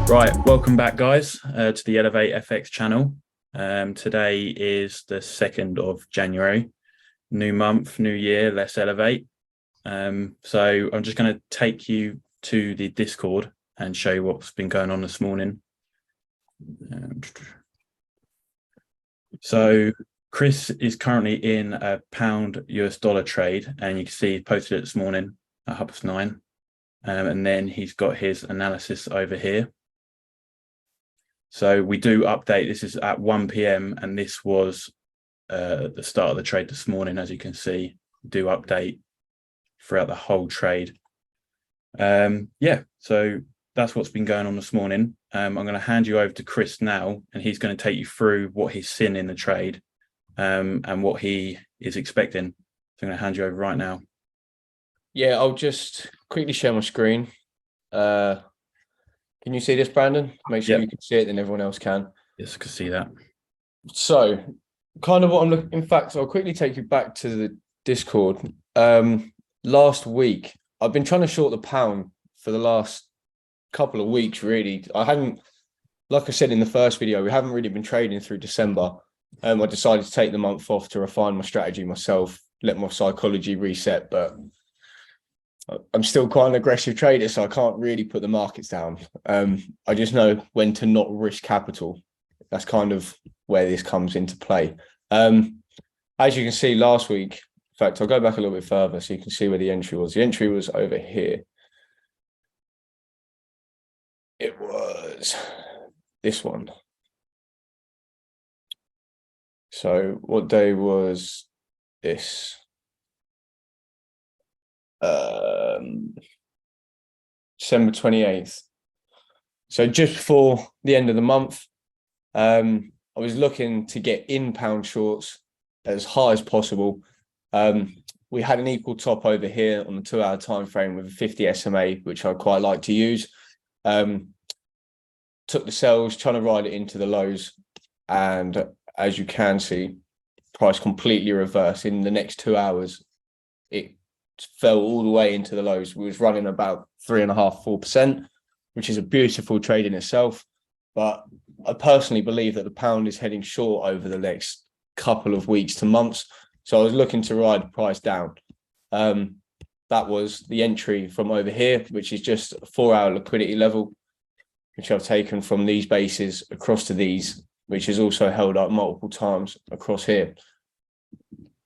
Right, welcome back, guys, to the ElevateFX channel. Today is the 2nd of January. New month, new year, let's elevate. So I'm just going to take you to the Discord and show you what's been going on this morning. So Chris is currently in a pound US dollar trade, and you can see he posted it this morning at 9:30. And then he's got his analysis over here. So we do update. This is at 1 p.m. and this was the start of the trade this morning. As you can see, we do update throughout the whole trade. Yeah, so that's what's been going on this morning. I'm going to hand you over to Chris now, and he's going to take you through what he's seen in the trade and what he is expecting. So I'm going to hand you over right now. Yeah, I'll just quickly share my screen. Can you see this, Brandon? Make sure you can see it, then everyone else can. Yes, I can see that. So, kind of what I'm looking. In fact, I'll quickly take you back to the Discord. Last week, I've been trying to short the pound for the last couple of weeks. Really, I hadn't, like I said in the first video, we haven't really been trading through December. I decided to take the month off to refine my strategy myself, let my psychology reset, but I'm still quite an aggressive trader, so I can't really put the markets down. I just know when to not risk capital. That's kind of where this comes into play. As you can see last week, in fact, I'll go back a little bit further so you can see where the entry was. The entry was over here. It was this one. So what day was this? December 28th. So just before the end of the month, I was looking to get in pound shorts as high as possible. We had an equal top over here on the 2-hour time frame with a 50 SMA, which I quite like to use. Took the sells, trying to ride it into the lows, and as you can see, price completely reversed. In the next 2 hours, it fell all the way into the lows. We was running about 3.5%, 4%, which is a beautiful trade in itself. But I personally believe that the pound is heading short over the next couple of weeks to months. So I was looking to ride the price down. That was the entry from over here, which is just a 4-hour liquidity level, which I've taken from these bases across to these, which is also held up multiple times across here.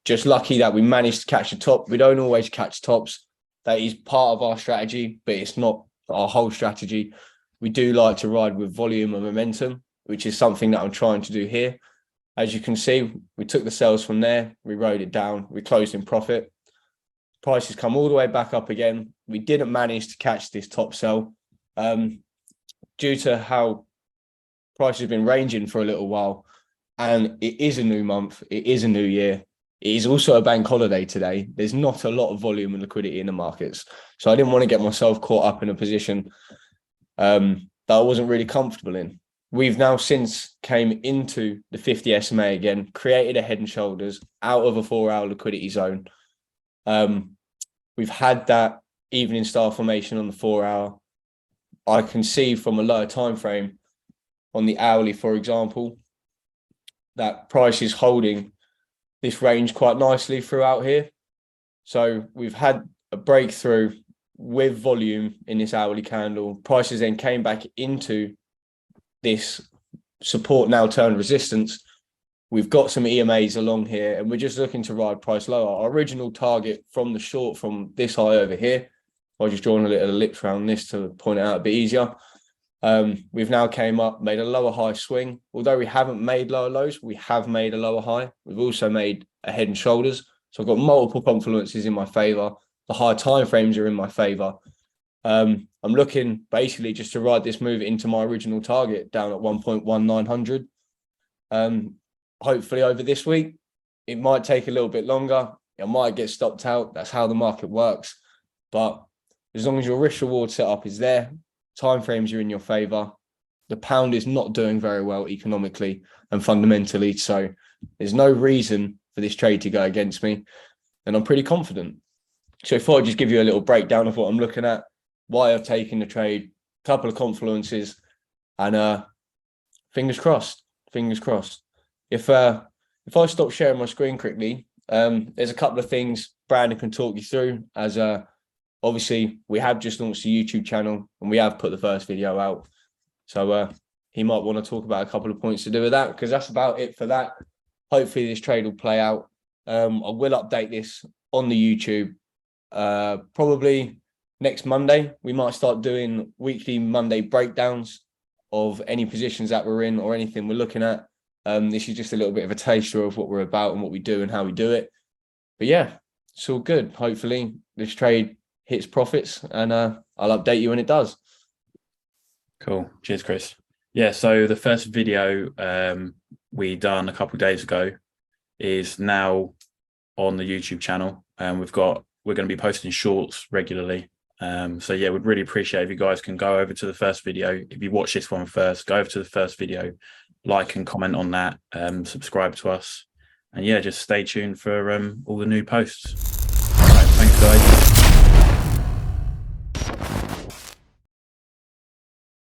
Just lucky that we managed to catch the top. We don't always catch tops. That is part of our strategy, but it's not our whole strategy. We do like to ride with volume and momentum, which is something that I'm trying to do here. As you can see, we took the sales from there. We rode it down. We closed in profit. Prices come all the way back up again. We didn't manage to catch this top sell due to how prices have been ranging for a little while. And it is a new month. It is a new year. It is also a bank holiday today. There's not a lot of volume and liquidity in the markets. So I didn't want to get myself caught up in a position that I wasn't really comfortable in. We've now since came into the 50 SMA again, created a head and shoulders out of a 4-hour liquidity zone. We've had that evening star formation on the 4-hour. I can see from a lower time frame on the hourly, for example, that price is holding this range quite nicely throughout here. So we've had a breakthrough with volume in this hourly candle. Prices then came back into this support, now turned resistance. We've got some EMAs along here, and we're just looking to ride price lower. Our original target from the short from this high over here, I'll just draw a little ellipse around this to point it out a bit easier. We've now came up, made a lower high swing. Although we haven't made lower lows, we have made a lower high. We've also made a head and shoulders. So I've got multiple confluences in my favor. The higher time frames are in my favor. I'm looking basically just to ride this move into my original target down at 1.1900. Hopefully over this week. It might take a little bit longer. It might get stopped out. That's how the market works. But as long as your risk reward setup is there, timeframes are in your favor. The pound is not doing very well economically and fundamentally, so there's no reason for this trade to go against me, and I'm pretty confident. So if I just give you a little breakdown of what I'm looking at, why I've taken the trade, a couple of confluences, And fingers crossed. Fingers crossed. If I stop sharing my screen quickly, there's a couple of things Brandon can talk you through. As obviously we have just launched a YouTube channel and we have put the first video out. So he might want to talk about a couple of points to do with that, because that's about it for that. Hopefully this trade will play out. I will update this on the YouTube probably next Monday. We might start doing weekly Monday breakdowns of any positions that we're in or anything we're looking at. This is just a little bit of a taster of what we're about and what we do and how we do it. But yeah, it's all good. Hopefully this trade hits profits, and I'll update you when it does. Cool. Cheers, Chris. Yeah, so the first video we done a couple of days ago is now on the YouTube channel, and we're going to be posting shorts regularly. So yeah, we'd really appreciate if you guys can go over to the first video. If you watch this one first, go over to the first video, like and comment on that, subscribe to us, and yeah, just stay tuned for all the new posts. All right, thanks guys.